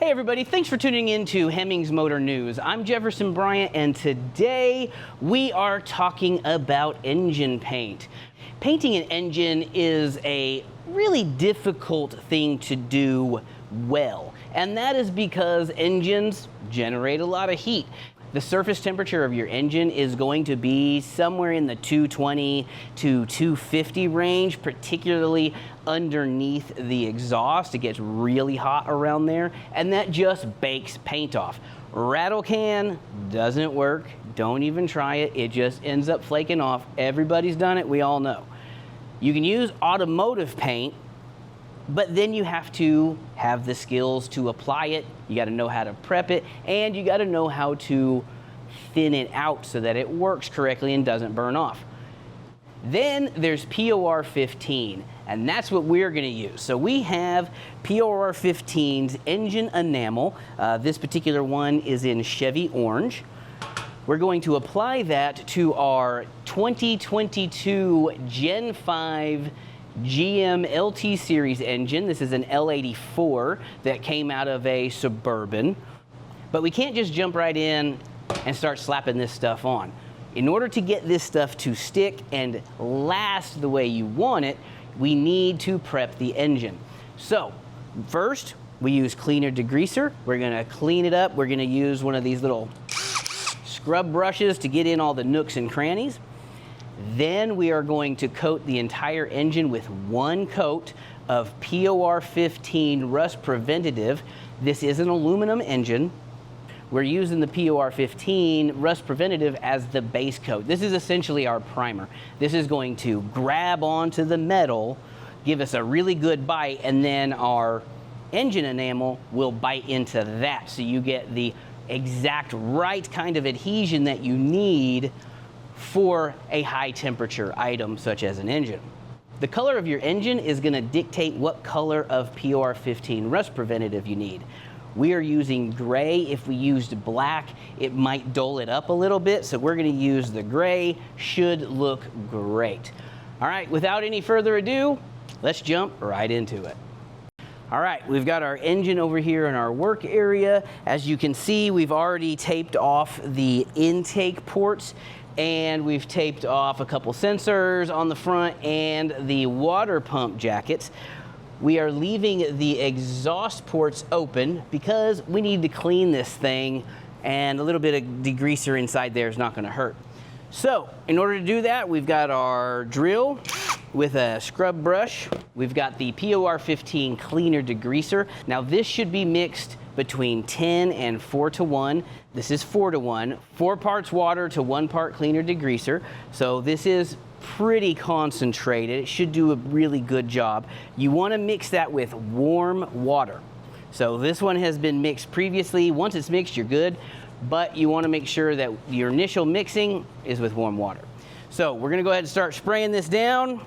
Hey everybody, thanks for tuning in to Hemmings Motor News. I'm Jefferson Bryant, and today we are talking about engine paint. Painting an engine is a really difficult thing to do well, and that is because engines generate a lot of heat. The surface temperature of your engine is going to be somewhere in the 220 to 250 range, particularly underneath the exhaust. It gets really hot around there, and that just bakes paint off. Rattle can doesn't work. Don't even try it. It just ends up flaking off. Everybody's done it. We all know. You can use automotive paint, but then you have to have the skills to apply it. You got to know how to prep it, and you got to know how to thin it out so that it works correctly and doesn't burn off. Then there's POR-15, and that's what we're going to use. So we have POR-15's Engine Enamel. This particular one is in Chevy Orange. We're going to apply that to our 2022 Gen 5 GM LT Series engine. This is an L84 that came out of a Suburban. But we can't just jump right in and start slapping this stuff on. In order to get this stuff to stick and last the way you want it, we need to prep the engine. So first, we use cleaner degreaser. We're gonna clean it up. We're gonna use one of these little scrub brushes to get in all the nooks and crannies. Then we are going to coat the entire engine with one coat of POR-15 rust preventative. This is an aluminum engine. We're using the POR-15 rust preventative as the base coat. This is essentially our primer. This is going to grab onto the metal, give us a really good bite, and then our engine enamel will bite into that. So you get the exact right kind of adhesion that you need for a high temperature item such as an engine. The color of your engine is going to dictate what color of POR-15 rust preventative you need. We are using gray. If we used black, it might dull it up a little bit, so we're going to use the gray. Should look great. All right, without any further ado, let's jump right into it. All right, we've got our engine over here in our work area. As you can see, we've already taped off the intake ports, and we've taped off a couple sensors on the front and the water pump jackets. We are leaving the exhaust ports open because we need to clean this thing, and a little bit of degreaser inside there is not going to hurt. So in order to do that, we've got our drill with a scrub brush. We've got the POR-15 cleaner degreaser. Now this should be mixed between 10 and 4 to 1. This is 4 to 1, 4 parts water to 1 part cleaner degreaser. So this is pretty concentrated. It should do a really good job. You want to mix that with warm water. So this one has been mixed previously. Once it's mixed, you're good, but you want to make sure that your initial mixing is with warm water. So we're going to go ahead and start spraying this down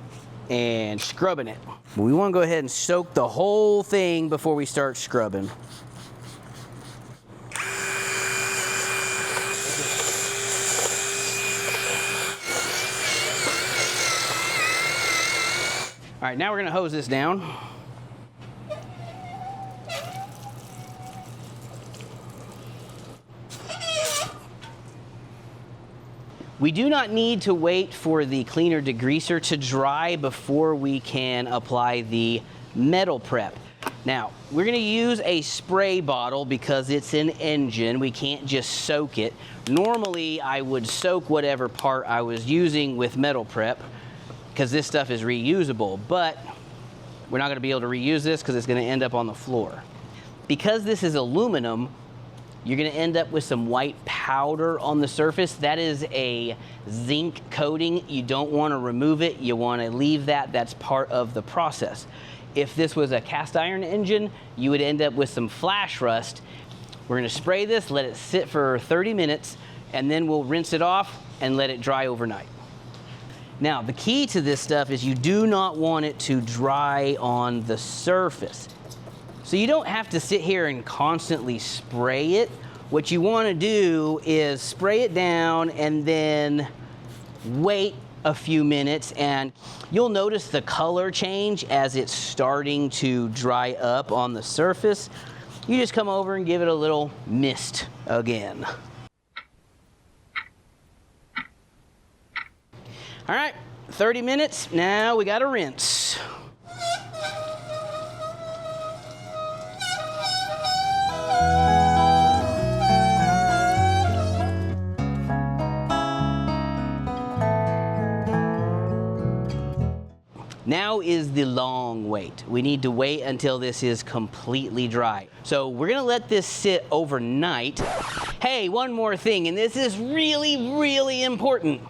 and scrubbing it. We want to go ahead and soak the whole thing before we start scrubbing. All right, now we're going to hose this down. We do not need to wait for the cleaner degreaser to dry before we can apply the metal prep. Now, we're going to use a spray bottle because it's an engine. We can't just soak it. Normally, I would soak whatever part I was using with metal prep because this stuff is reusable, but we're not going to be able to reuse this because it's going to end up on the floor. Because this is aluminum, you're going to end up with some white powder on the surface. That is a zinc coating. You don't want to remove it. You want to leave that. That's part of the process. If this was a cast iron engine, you would end up with some flash rust. We're going to spray this, let it sit for 30 minutes, and then we'll rinse it off and let it dry overnight. Now, the key to this stuff is you do not want it to dry on the surface. So you don't have to sit here and constantly spray it. What you want to do is spray it down and then wait a few minutes, and you'll notice the color change as it's starting to dry up on the surface. you just come over and give it a little mist again. All right, 30 minutes, now we gotta rinse. Now is the long wait. We need to wait until this is completely dry. So we're gonna let this sit overnight. Hey, one more thing, and this is really, really important.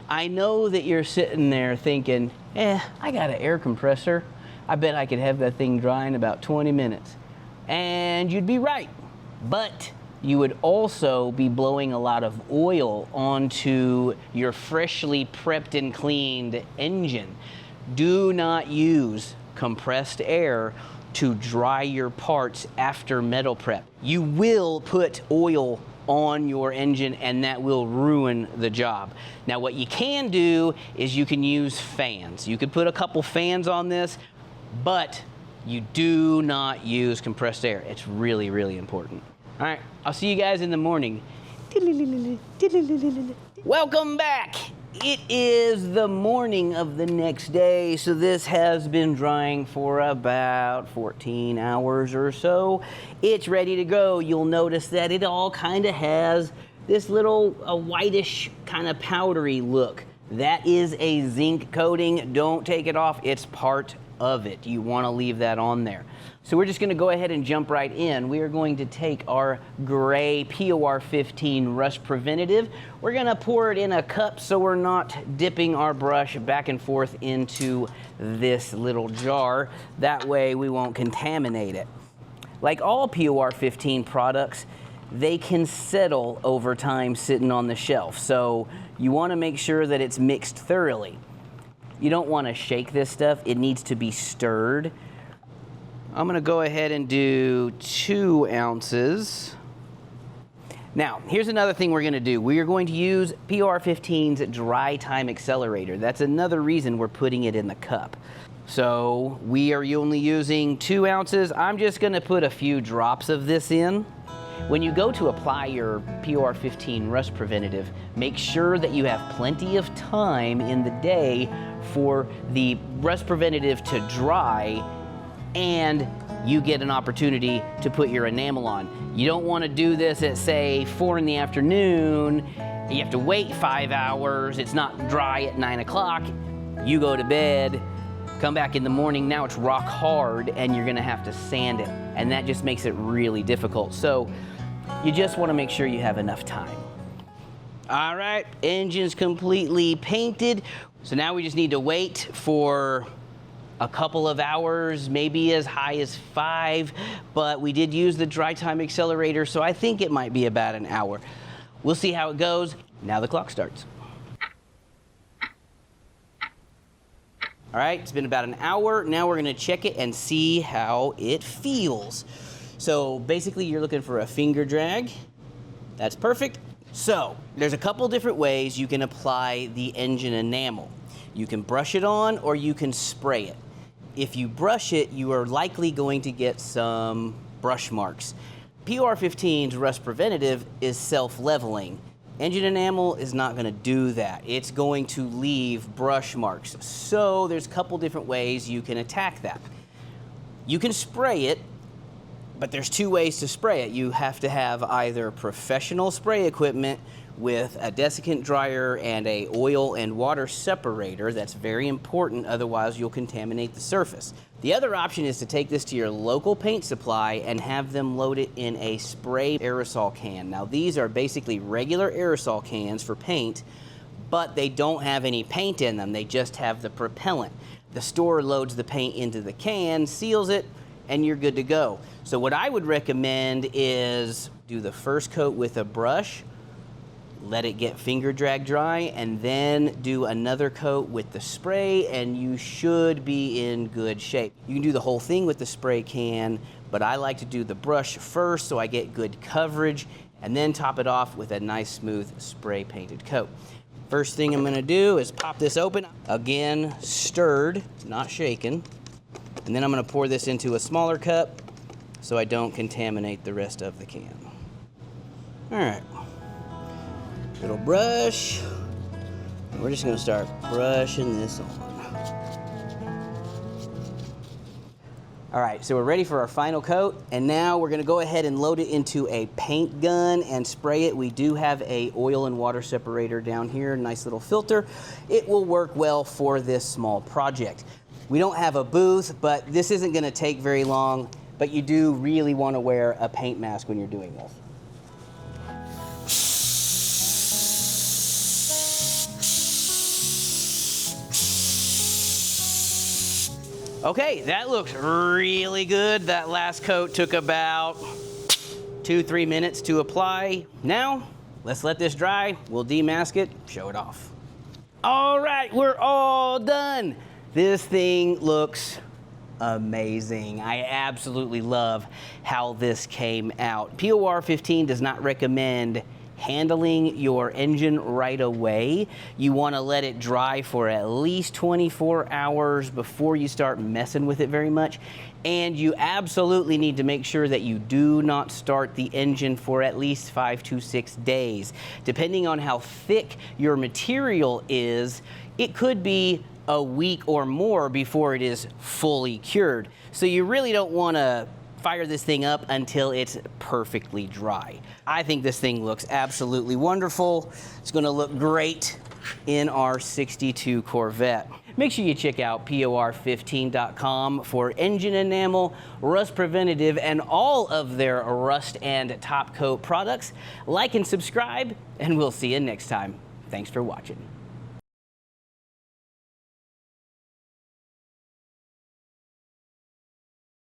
I know that you're sitting there thinking, I got an air compressor. I bet I could have that thing dry in about 20 minutes. And you'd be right, but you would also be blowing a lot of oil onto your freshly prepped and cleaned engine. Do not use compressed air to dry your parts after metal prep. You will put oil on your engine and that will ruin the job. Now what you can do is you can use fans. You could put a couple fans on this, but you do not use compressed air. It's really, really important. All right, I'll see you guys in the morning. Welcome back. It is the morning of the next day, so this has been drying for about 14 hours or so. It's ready to go. You'll notice that it all kind of has this little whitish kind of powdery look. That is a zinc coating. Don't take it off. It's part of it. You want to leave that on there. So we're just going to go ahead and jump right in. We are going to take our gray POR-15 rust preventative. We're going to pour it in a cup so we're not dipping our brush back and forth into this little jar. That way we won't contaminate it. Like all POR-15 products, they can settle over time sitting on the shelf. So you want to make sure that it's mixed thoroughly. You don't want to shake this stuff. It needs to be stirred. I'm gonna go ahead and do 2 ounces. Now, here's another thing we're gonna do. We are going to use POR-15's dry time accelerator. That's another reason we're putting it in the cup. So we are only using 2 ounces. I'm just gonna put a few drops of this in. When you go to apply your POR-15 rust preventative, make sure that you have plenty of time in the day for the rust preventative to dry and you get an opportunity to put your enamel on. You don't want to do this at, say, 4 in the afternoon. You have to wait 5 hours. It's not dry at 9 o'clock. You go to bed, come back in the morning, now it's rock hard and you're gonna have to sand it. And that just makes it really difficult. So you just wanna make sure you have enough time. All right, engine's completely painted. So now we just need to wait for a couple of hours, maybe as high as 5, but we did use the dry time accelerator, so I think it might be about an hour. We'll see how it goes. Now the clock starts. All right, it's been about an hour. Now we're gonna check it and see how it feels. So basically you're looking for a finger drag. That's perfect. So there's a couple different ways you can apply the engine enamel. You can brush it on or you can spray it. If you brush it, you are likely going to get some brush marks. POR-15's rust preventative is self-leveling. Engine enamel is not going to do that. It's going to leave brush marks. So there's a couple different ways you can attack that. You can spray it, but there's 2 ways to spray it. You have to have either professional spray equipment with a desiccant dryer and a oil and water separator. That's very important, otherwise you'll contaminate the surface. The other option is to take this to your local paint supply and have them load it in a spray aerosol can. Now these are basically regular aerosol cans for paint, but they don't have any paint in them, they just have the propellant. The store loads the paint into the can, seals it, and you're good to go. So what I would recommend is do the first coat with a brush, let it get finger drag dry, and then do another coat with the spray, and you should be in good shape. You can do the whole thing with the spray can, but I like to do the brush first so I get good coverage, and then top it off with a nice smooth spray painted coat. First thing I'm gonna do is pop this open. Again, stirred, not shaken. And then I'm gonna pour this into a smaller cup, so I don't contaminate the rest of the can. All right, little brush. And we're just gonna start brushing this on. All right, so we're ready for our final coat, and now we're gonna go ahead and load it into a paint gun and spray it. We do have a oil and water separator down here, nice little filter. It will work well for this small project. We don't have a booth, but this isn't gonna take very long, but you do really wanna wear a paint mask when you're doing this. Okay, that looks really good. That last coat took about 2-3 minutes to apply. Now, let's let this dry. We'll demask it, show it off. All right, we're all done. This thing looks amazing. I absolutely love how this came out. POR-15 does not recommend handling your engine right away. You want to let it dry for at least 24 hours before you start messing with it very much. And you absolutely need to make sure that you do not start the engine for at least 5 to 6 days. Depending on how thick your material is, it could be a week or more before it is fully cured. So you really don't want to fire this thing up until it's perfectly dry. I think this thing looks absolutely wonderful. It's gonna look great in our 62 Corvette. Make sure you check out POR-15.com for Engine Enamel, Rust Preventative, and all of their rust and top coat products. Like and subscribe, and we'll see you next time. Thanks for watching.